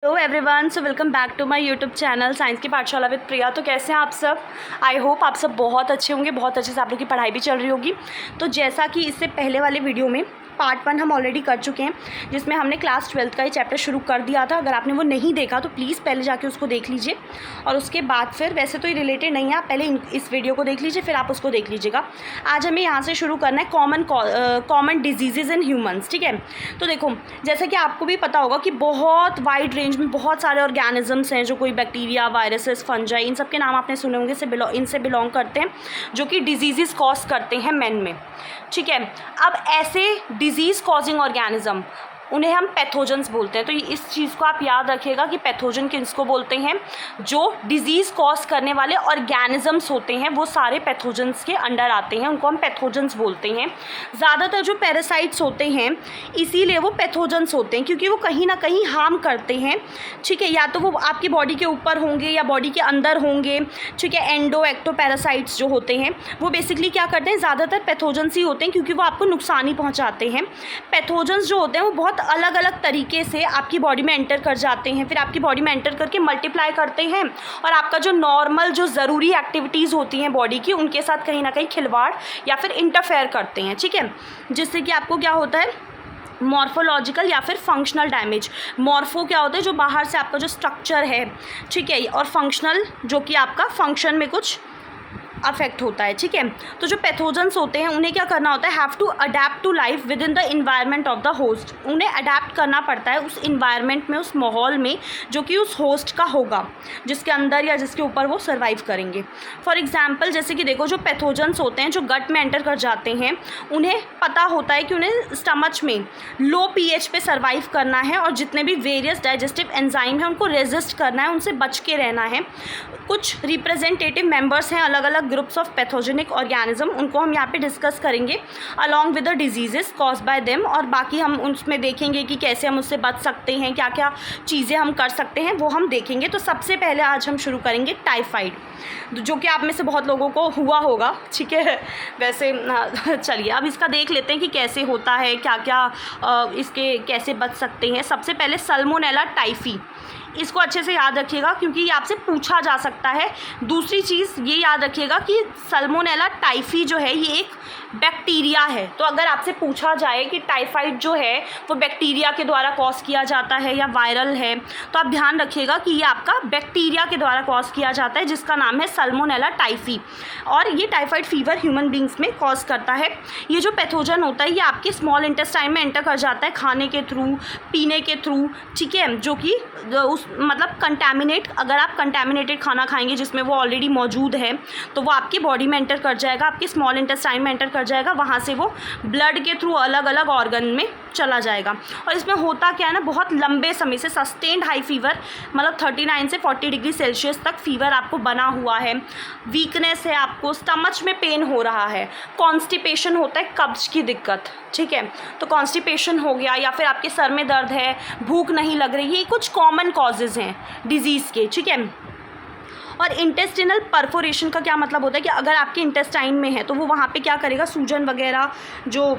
Hello everyone, so welcome back to my YouTube channel science की पाठशाला with प्रिया। तो कैसे हैं आप सब? आई होप आप सब बहुत अच्छे होंगे, बहुत अच्छे से आप लोग की पढ़ाई भी चल रही होगी। तो जैसा कि इससे पहले वाले वीडियो में पार्ट 1 हम ऑलरेडी कर चुके हैं, जिसमें हमने क्लास 12th का ये चैप्टर शुरू कर दिया था। अगर आपने वो नहीं देखा तो प्लीज़ पहले जाके उसको देख लीजिए, और उसके बाद फिर वैसे तो ये रिलेटेड नहीं है, आप पहले इस वीडियो को देख लीजिए, फिर आप उसको देख लीजिएगा। आज हमें यहाँ से शुरू करना है कॉमन डिजीज़ेज़ इन ह्यूमंस। ठीक है, तो देखो जैसे कि आपको भी पता होगा कि बहुत वाइड रेंज में बहुत सारे ऑर्गेनिजम्स हैं, जो कोई बैक्टीरिया, वायरसेस, फंजाई, इन सब के नाम आपने सुने होंगे, इनसे बिलोंग करते हैं, जो कि डिजीज़ कॉज करते हैं मैन में। ठीक है, अब ऐसे डिजीज़ कॉजिंग ऑर्गेनिज्म, उन्हें हम पैथोजेंस बोलते हैं। तो इस चीज़ को आप याद रखिएगा कि पैथोजन किसको बोलते हैं? जो डिजीज़ कॉज करने वाले ऑर्गेनिजम्स होते हैं वो सारे पैथोजेंस के अंडर आते हैं, उनको हम पैथोजेंस बोलते हैं। ज़्यादातर जो पैरासाइट्स होते हैं इसीलिए वो पैथोजेंस होते हैं, क्योंकि वो कहीं ना कहीं हार्म करते हैं। ठीक है, या तो वो आपकी बॉडी के ऊपर होंगे या बॉडी के अंदर होंगे। ठीक है, एंडो एक्टो पैरासाइट्स जो होते हैं वो बेसिकली क्या करते हैं, ज़्यादातर पैथोजेंस ही होते हैं, क्योंकि वो आपको नुकसान ही पहुँचाते हैं। पैथोजेंस जो होते हैं वो बहुत अलग अलग तरीके से आपकी बॉडी में एंटर कर जाते हैं, फिर आपकी बॉडी में एंटर करके मल्टीप्लाई करते हैं, और आपका जो नॉर्मल जो ज़रूरी एक्टिविटीज़ होती हैं बॉडी की, उनके साथ कहीं ना कहीं खिलवाड़ या फिर इंटरफेयर करते हैं। ठीक है, जिससे कि आपको क्या होता है, मॉर्फोलॉजिकल या फिर फंक्शनल डैमेज। मॉर्फो क्या होता है, जो बाहर से आपका जो स्ट्रक्चर है, ठीक है, और फंक्शनल जो कि आपका फंक्शन में कुछ अफेक्ट होता है। ठीक है, तो जो पैथोजेंस होते हैं उन्हें क्या करना होता है, have to adapt to life with in the environment of the host. उन्हें अडेप्ट करना पड़ता है उस इन्वायरमेंट में, उस माहौल में जो कि उस होस्ट का होगा, जिसके अंदर या जिसके ऊपर वो सर्वाइव करेंगे। फॉर एग्जाम्पल, जैसे कि देखो, जो पैथोजेंस होते हैं जो गट में एंटर कर जाते हैं, उन्हें पता होता है कि उन्हें स्टमच में लो pH पे सर्वाइव करना है, और जितने भी वेरियस डाइजेस्टिव एंजाइम हैं उनको रेजिस्ट करना है, उनसे बच के रहना है। कुछ रिप्रेजेंटेटिव मेंबर्स हैं अलग अलग ग्रुप्स ऑफ पैथोजेनिक ऑर्गेनिज्म, उनको हम यहाँ पे डिस्कस करेंगे along with the diseases cause by them, और बाकी हम उसमें देखेंगे कि कैसे हम उससे बच सकते हैं, क्या क्या चीज़ें हम कर सकते हैं, वो हम देखेंगे। तो सबसे पहले आज हम शुरू करेंगे टाइफाइड, जो कि आप में से बहुत लोगों को हुआ होगा। ठीक है, वैसे चलिए अब इसका देख लेते हैं कि कैसे होता है, क्या क्या इसके कैसे बच सकते हैं। सबसे पहले सल्मोनेला टाइफी, इसको अच्छे से याद रखिएगा क्योंकि ये आपसे पूछा जा सकता है। दूसरी चीज़ ये याद रखिएगा कि सल्मोनेला टाइफी जो है ये एक बैक्टीरिया है। तो अगर आपसे पूछा जाए कि टाइफाइड जो है वो बैक्टीरिया के द्वारा कॉज किया जाता है या वायरल है, तो आप ध्यान रखिएगा कि ये आपका बैक्टीरिया के द्वारा कॉज किया जाता है, जिसका नाम है सल्मोनेला टाइफी, और ये टाइफाइड फीवर ह्यूमन बींग्स में कॉज करता है। ये जो पैथोजन होता है ये आपके स्मॉल इंटेस्टाइन में एंटर कर जाता है, खाने के थ्रू, पीने के थ्रू। ठीक है, जो कि मतलब कंटैमिनेट, अगर आप कंटैमिनेटेड खाना खाएंगे जिसमें वो ऑलरेडी मौजूद है, तो वो आपकी बॉडी में एंटर कर जाएगा, आपके स्मॉल इंटेस्टाइन में एंटर कर जाएगा, वहाँ से वो ब्लड के थ्रू अलग अलग ऑर्गन में चला जाएगा। और इसमें होता क्या है ना, बहुत लंबे समय से सस्टेन्ड हाई फीवर, मतलब 39 से 40 डिग्री सेल्सियस तक फीवर आपको बना हुआ है, वीकनेस है, आपको स्टमच में पेन हो रहा है, कॉन्स्टिपेशन होता है, कब्ज की दिक्कत। ठीक है, तो कॉन्स्टिपेशन हो गया, या फिर आपके सर में दर्द है, भूख नहीं लग रही, ये कुछ कॉमन कॉजेज़ हैं डिजीज़ के। ठीक है, और इंटेस्टिनल परफोरेशन का क्या मतलब होता है कि अगर आपके इंटेस्टाइन में है तो वो वहाँ पे क्या करेगा, सूजन वगैरह, जो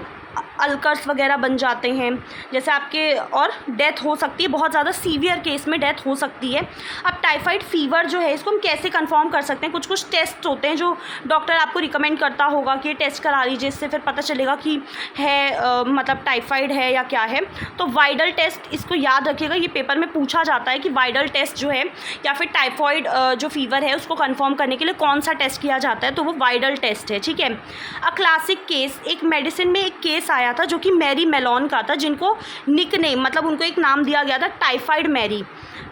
अल्कर्स वगैरह बन जाते हैं, जैसे आपके, और डेथ हो सकती है, बहुत ज़्यादा सीवियर केस में डेथ हो सकती है। अब टाइफाइड फीवर जो है इसको हम कैसे कंफर्म कर सकते हैं? कुछ टेस्ट होते हैं जो डॉक्टर आपको रिकमेंड करता होगा कि टेस्ट करा लीजिए, इससे फिर पता चलेगा कि है मतलब टाइफाइड है या क्या है। तो वाइडल टेस्ट, इसको याद रखिएगा, ये पेपर में पूछा जाता है कि वाइडल टेस्ट जो है या फिर टाइफाइड जो फीवर है उसको कन्फर्म करने के लिए कौन सा टेस्ट किया जाता है, तो वो वाइडल टेस्ट है। ठीक है, अ क्लासिक केस, एक मेडिसिन में एक केस आया था जो कि मैरी मेलोन का था, जिनको निकनेम, मतलब उनको एक नाम दिया गया था टाइफाइड मैरी।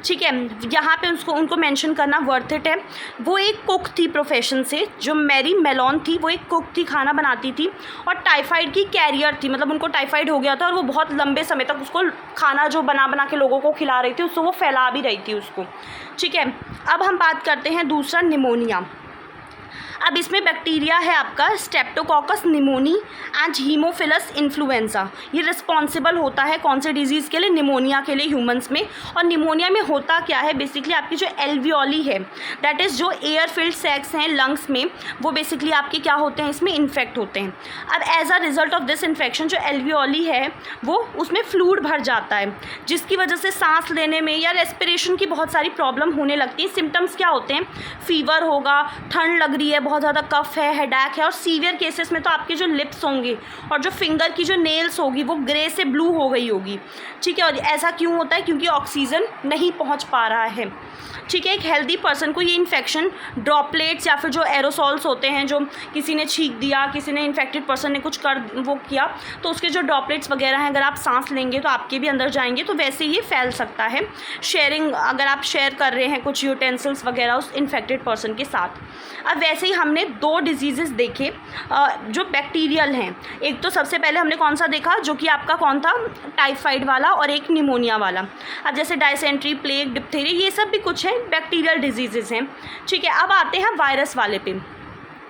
ठीक है, यहाँ पे उनको मेंशन करना वर्थ इट है। वो एक कुक थी प्रोफेशन से, जो मैरी मेलोन थी वो एक कुक थी, खाना बनाती थी, और टाइफाइड की कैरियर थी, मतलब उनको टाइफाइड हो गया था और वो बहुत लंबे समय तक उसको खाना जो बना के लोगों को खिला रही थी, उसको वो फैला भी रही थी उसको। ठीक है, अब हम बात करते हैं दूसरा, निमोनिया। अब इसमें बैक्टीरिया है आपका Streptococcus pneumoniae and Haemophilus influenza. ये रिस्पॉन्सिबल होता है कौन से डिजीज़ के लिए? निमोनिया के लिए ह्यूमंस में। और निमोनिया में होता क्या है? बेसिकली आपकी जो एल्वियोली है, दैट इज़ जो एयर फिल्ड सैक्स हैं लंग्स में, वो बेसिकली आपके क्या होते हैं? इसमें इन्फेक्ट होते हैं। अब as a result of this infection जो एल्वियोली है वो उसमें फ्लूइड भर जाता है, जिसकी वजह से सांस लेने में या रेस्पिरेशन की बहुत सारी प्रॉब्लम होने लगती है। सिम्टम्स क्या होते हैं? फीवर होगा, ठंड लग रही है, बहुत ज़्यादा कफ है, हेडेक है, और सीवियर केसेस में तो आपके जो लिप्स होंगे और जो फिंगर की जो नेल्स होगी वो ग्रे से ब्लू हो गई होगी। ठीक है, और ऐसा क्यों होता है? क्योंकि ऑक्सीजन नहीं पहुंच पा रहा है। ठीक है, एक हेल्दी पर्सन को ये इन्फेक्शन ड्रॉपलेट्स या फिर जो एरोसॉल्स होते हैं, जो किसी ने छींक दिया, किसी ने इन्फेक्टेड पर्सन ने कुछ कर वो किया, तो उसके जो ड्रॉपलेट्स वगैरह हैं, अगर आप सांस लेंगे तो आपके भी अंदर जाएंगे, तो वैसे ही फैल सकता है। शेयरिंग, अगर आप शेयर कर रहे हैं कुछ यूटेंसिल्स वगैरह उस इन्फेक्टेड पर्सन के साथ। अब वैसे ही हमने 2 डिजीज़ेस देखे जो बैक्टीरियल हैं। एक तो सबसे पहले हमने कौन सा देखा? जो कि आपका कौन था? टाइफाइड वाला, और एक निमोनिया वाला। अब जैसे डायसेंट्री, प्लेग, डिप्थीरिया, ये सब भी कुछ हैं बैक्टीरियल डिजीज़ेस हैं। ठीक है, अब आते हैं वायरस वाले पे।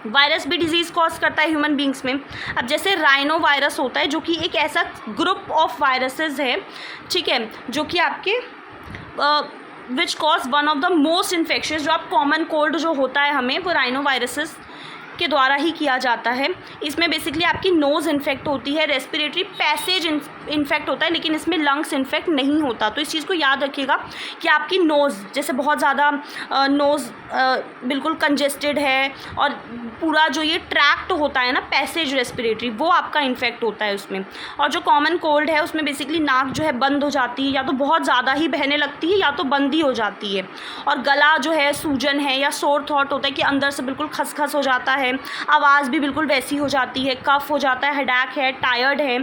वायरस भी डिजीज़ कॉज करता है ह्यूमन बींग्स में। अब जैसे राइनो वायरस होता है, जो कि एक ऐसा ग्रुप ऑफ वायरसेस है, ठीक है, जो कि आपके which cause one of the most infectious, जो आप कॉमन कोल्ड जो होता है हमें, वो राइनो वायरसेस के द्वारा ही किया जाता है। इसमें बेसिकली आपकी नोज़ इन्फेक्ट होती है, रेस्पिरेटरी पैसेज इन्फेक्ट होता है, लेकिन इसमें लंग्स इन्फेक्ट नहीं होता। तो इस चीज़ को याद रखिएगा कि आपकी नोज़ जैसे बहुत ज़्यादा नोज़ बिल्कुल कंजेस्टेड है, और पूरा जो ये ट्रैक्ट होता है ना पैसेज रेस्पिरेटरी, वो आपका इन्फेक्ट होता है उसमें। और जो कॉमन कोल्ड है उसमें बेसिकली नाक जो है बंद हो जाती है, या तो बहुत ज़्यादा ही बहने लगती है या तो बंद ही हो जाती है। और गला जो है सूजन है या सोर थ्रोट होता है कि अंदर से बिल्कुल खसखस हो जाता है, आवाज़ भी बिल्कुल वैसी हो जाती है, कफ हो जाता है, हेडेक है, टायर्ड है।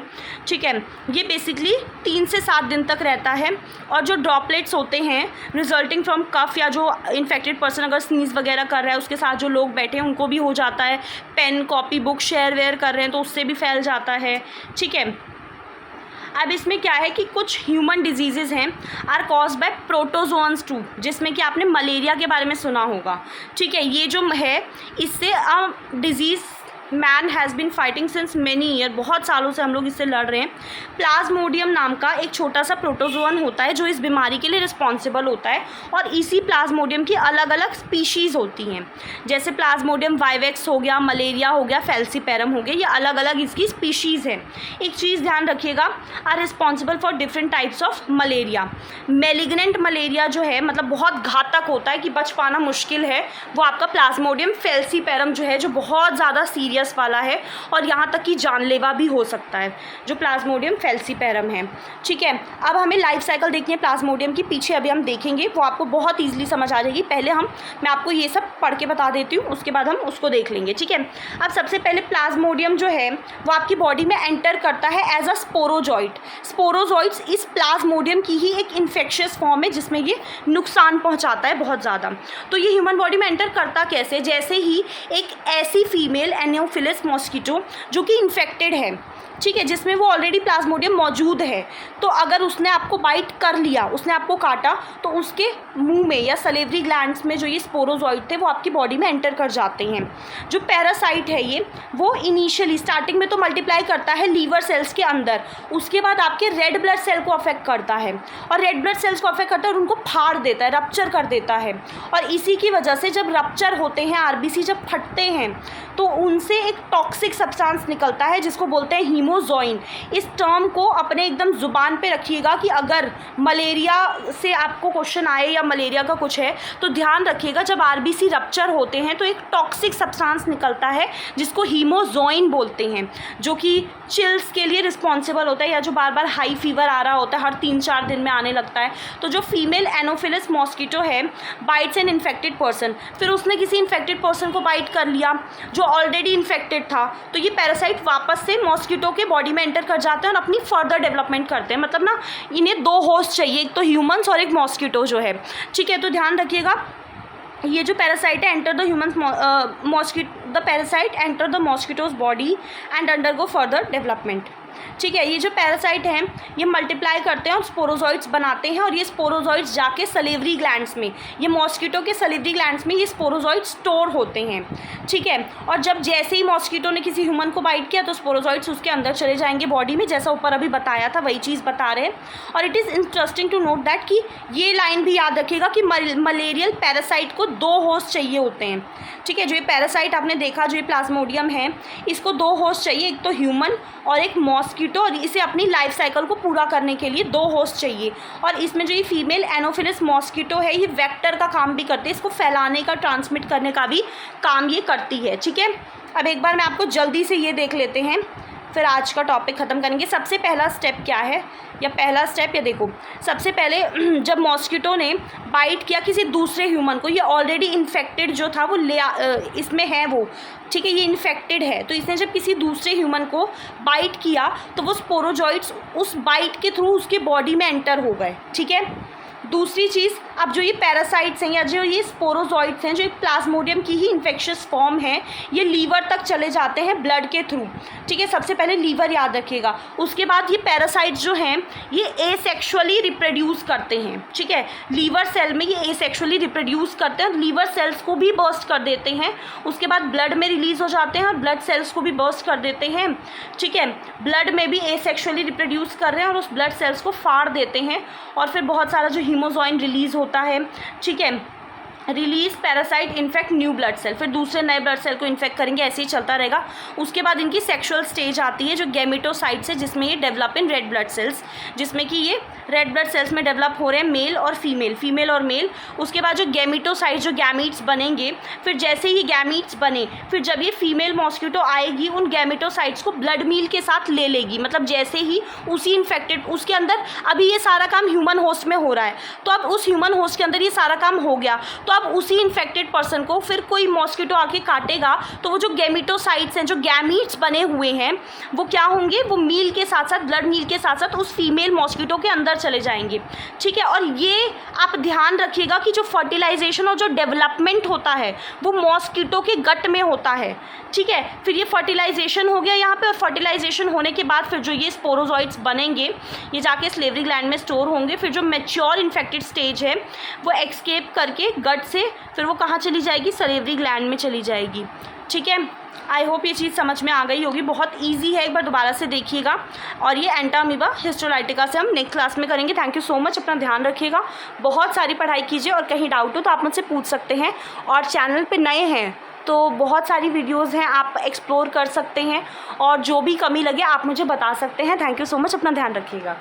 ठीक है, ये बेसिकली 3 से 7 दिन तक रहता है। और जो ड्रॉपलेट्स होते हैं रिजल्टिंग फ्रॉम कफ, या जो इन्फेक्टेड पर्सन अगर स्नीज़ वगैरह कर रहा है उसके साथ जो लोग बैठे हैं उनको भी हो जाता है। पेन, कॉपी, बुक शेयर वेयर कर रहे हैं तो उससे भी फैल जाता है। ठीक है, अब इसमें क्या है कि कुछ ह्यूमन डिजीज़ेज़ हैं are cause by protozoans too, जिसमें कि आपने मलेरिया के बारे में सुना होगा। ठीक है, ये जो है इससे disease man has been fighting since many year, बहुत सालों से हम लोग इससे लड़ रहे हैं। प्लाज्मोडियम नाम का एक छोटा सा प्रोटोजोन होता है जो इस बीमारी के लिए रिस्पॉन्सिबल होता है, और इसी प्लाज्मोडियम की अलग अलग स्पीशीज़ होती हैं। जैसे प्लाज्मोडियम वाइवेक्स हो गया, मलेरिया हो गया, फैल्सीपेरम हो गया, ये अलग अलग इसकी स्पीशीज़ हैं। एक चीज़ ध्यान रखिएगा, are responsible for different types of malaria. Malignant malaria जो है, मतलब बहुत घातक होता है कि बच पाना मुश्किल है, वो आपका प्लाज्मोडियम फैल्सीपेरम जो है, जो बहुत ज़्यादा सीरियस वाला है और यहाँ तक कि जानलेवा भी हो सकता है, जो प्लाज्मोडियम फैल्सीपेरम है। ठीक है, अब हमें लाइफ साइकिल देखनी है प्लाज्मोडियम की, पीछे अभी हम देखेंगे, वो आपको बहुत ईजिली समझ आ जाएगी। पहले मैं आपको ये सब पढ़ के बता देती हूँ, उसके बाद हम उसको देख लेंगे। ठीक है, अब सबसे पहले प्लाज्मोडियम जो है वो आपकी बॉडी में एंटर करता है एज अ स्पोरोजॉइट। स्पोरोजॉइट्स इस प्लाज्मोडियम की ही एक इन्फेक्शियस फॉर्म है जिसमें ये नुकसान पहुँचाता है बहुत ज़्यादा। तो ये ह्यूमन बॉडी में एंटर करता कैसे? जैसे ही एक ऐसी फीमेल एनोफिलिस मॉस्किटो जो कि इन्फेक्टेड है, ठीक है, जिसमें वो ऑलरेडी प्लाज्मोडियम मौजूद है, तो अगर उसने आपको बाइट कर लिया, उसने आपको काटा, तो उसके मुंह में या सलेवरी ग्लैंड्स में जो ये स्पोरोजॉइट थे वो आपकी बॉडी में एंटर कर जाते हैं। जो पैरासाइट है ये, वो इनिशियली स्टार्टिंग में तो मल्टीप्लाई करता है लीवर सेल्स के अंदर, उसके बाद आपके रेड ब्लड सेल को अफेक्ट करता है, और रेड ब्लड सेल्स को अफेक्ट करता है और उनको फाड़ देता है, रप्चर कर देता है। और इसी की वजह से जब रप्चर होते हैं, आरबीसी जब फटते हैं, तो उनसे एक टॉक्सिक सब्सटेंस निकलता है जिसको बोलते हैं हीमोजोइन। इस टर्म को अपने एकदम ज़ुबान पे रखिएगा कि अगर मलेरिया से आपको क्वेश्चन आए या मलेरिया का कुछ है तो ध्यान रखिएगा, जब आरबीसी रप्चर होते हैं तो एक टॉक्सिक सब्सटेंस निकलता है जिसको हीमोजोइन बोलते हैं, जो कि चिल्स के लिए रिस्पॉन्सिबल होता है, या जो बार बार हाई फीवर आ रहा होता है, हर 3-4 दिन में आने लगता है। तो जो फीमेल एनोफिलिस मॉस्किटो है बाइट्स एन इन्फेक्टेड पर्सन, फिर उसने किसी इन्फेक्टेड पर्सन को बाइट कर लिया जो ऑलरेडी इन्फेक्टेड था, तो ये पैरासाइट वापस से मॉस्किटो के बॉडी में एंटर कर जाते हैं और अपनी फर्दर डेवलपमेंट करते हैं। मतलब ना, इन्हें 2 होस्ट चाहिए, एक तो ह्यूमंस और एक मॉस्किटो जो है। ठीक है, तो ध्यान रखिएगा, ये जो पैरासाइट है enter the humans the parasite enter the mosquitoes body and undergo further development. ठीक है। ये जो पैरासाइट हैं ये मल्टीप्लाई करते हैं और स्पोरोजॉइड्स बनाते हैं, और ये स्पोरोजॉइड्स जाके सलेवरी ग्लैंड्स में, ये मॉस्किटो के सलेवरी ग्लैंड्स में ये स्पोरोजॉइड्स स्टोर होते हैं। ठीक है। और जब जैसे ही मॉस्किटो ने किसी ह्यूमन को बाइट किया तो स्पोरोजॉइड्स उसके अंदर चले जाएंगे बॉडी में, जैसा ऊपर अभी बताया था वही चीज़ बता रहे हैं। और it is interesting to note that कि ये लाइन भी याद रखिएगा कि मलेरियल पैरासाइट को 2 होस्ट चाहिए होते हैं। ठीक है। जो ये पैरासाइट आपने देखा, जो ये प्लाज्मोडियम है, इसको 2 होस्ट चाहिए, एक तो ह्यूमन और एक मॉस्किटो, और इसे अपनी लाइफ साइकिल को पूरा करने के लिए 2 होस्ट चाहिए। और इसमें जो ये फीमेल एनोफिलिस मॉस्किटो है ये वेक्टर का काम भी करती है, इसको फैलाने का, ट्रांसमिट करने का भी काम ये करती है। ठीक है। अब एक बार मैं आपको जल्दी से ये देख लेते हैं, फिर आज का टॉपिक ख़त्म करेंगे। सबसे पहला स्टेप क्या है, या पहला स्टेप, ये देखो, सबसे पहले जब मॉस्किटो ने बाइट किया किसी दूसरे ह्यूमन को, ये ऑलरेडी इन्फेक्टेड जो था वो इसमें है वो, ठीक है, ये इन्फेक्टेड है, तो इसने जब किसी दूसरे ह्यूमन को बाइट किया तो वो स्पोरोजॉइड्स उस बाइट के थ्रू उसके बॉडी में एंटर हो गए। ठीक है। दूसरी चीज़, अब जो ये पैरासाइट्स हैं या जो ये स्पोरोजॉइड्स हैं, जो एक प्लाज्मोडियम की ही इन्फेक्शियस फॉर्म है, ये लीवर तक चले जाते हैं ब्लड के थ्रू। ठीक है। सबसे पहले लीवर याद रखिएगा। उसके बाद ये पैरासाइट्स जो हैं ये एसेक्सुअली रिप्रोड्यूस करते हैं। ठीक है। लीवर सेल में ये एसेक्सुअली रिप्रोड्यूस करते हैं, लीवर सेल्स को भी बर्स्ट कर देते हैं, उसके बाद ब्लड में रिलीज हो जाते हैं और ब्लड सेल्स को भी बर्स्ट कर देते हैं। ठीक है। ब्लड में भी एसेक्सुअली रिप्रोड्यूस कर रहे हैं और उस ब्लड सेल्स को फाड़ देते हैं, और फिर बहुत सारा जो हीमोजॉइन रिलीज होता है। ठीक है। Release parasite infect new blood cell, फिर दूसरे नए ब्लड सेल को इन्फेक्ट करेंगे, ऐसे ही चलता रहेगा। उसके बाद इनकी सेक्सुअल स्टेज आती है जो गैमेटोसाइट्स है, जिसमें ये develop in red blood cells, जिसमें कि ये रेड ब्लड सेल्स में डेवलप हो रहे हैं मेल और फीमेल, फीमेल और मेल। उसके बाद जो गैमेटोसाइट्स, जो गैमीट्स बनेंगे, फिर जैसे ही गैमीट्स बने, फिर जब ये फीमेल मॉस्किटो आएगी उन गैमेटोसाइट्स को ब्लड मील के साथ ले लेगी, मतलब जैसे ही उसी इन्फेक्टेड, उसके अंदर अभी ये सारा काम ह्यूमन होस्ट में हो रहा है, तो अब उस ह्यूमन होस्ट के अंदर ये सारा काम हो गया, तो अब उसी इन्फेक्टेड पर्सन को फिर कोई मॉस्किटो आके काटेगा तो वो जो गैमेटोसाइट्स हैं, जो गैमीट्स बने हुए हैं, वो क्या होंगे, वो मील के साथ साथ, ब्लड मील के साथ साथ उस फीमेल मॉस्किटो के अंदर चले जाएंगे। ठीक है। और ये आप ध्यान रखिएगा कि जो फर्टिलाइजेशन और जो डेवलपमेंट होता है वो मॉस्किटो के गट में होता है। ठीक है। फिर ये फर्टिलाइजेशन हो गया यहाँ पे, और फर्टिलाइजेशन होने के बाद फिर जो ये स्पोरोजॉइड्स बनेंगे ये जाके स्लेवरी ग्लैंड में स्टोर होंगे, फिर जो मैच्योर इन्फेक्टेड स्टेज है वो एक्सकेप करके गट से फिर वो कहाँ चली जाएगी, सलेवरी ग्लैंड में चली जाएगी। ठीक है। आई होप ये चीज़ समझ में आ गई होगी, बहुत इजी है, एक बार दोबारा से देखिएगा। और ये एंटामीबा हिस्टोलाइटिका से हम नेक्स्ट क्लास में करेंगे। थैंक यू सो मच, अपना ध्यान रखिएगा, बहुत सारी पढ़ाई कीजिए, और कहीं डाउट हो तो आप मुझसे पूछ सकते हैं। और चैनल पे नए हैं तो बहुत सारी वीडियोज़ हैं, आप एक्सप्लोर कर सकते हैं, और जो भी कमी लगे आप मुझे बता सकते हैं। थैंक यू सो मच, अपना ध्यान रखिएगा।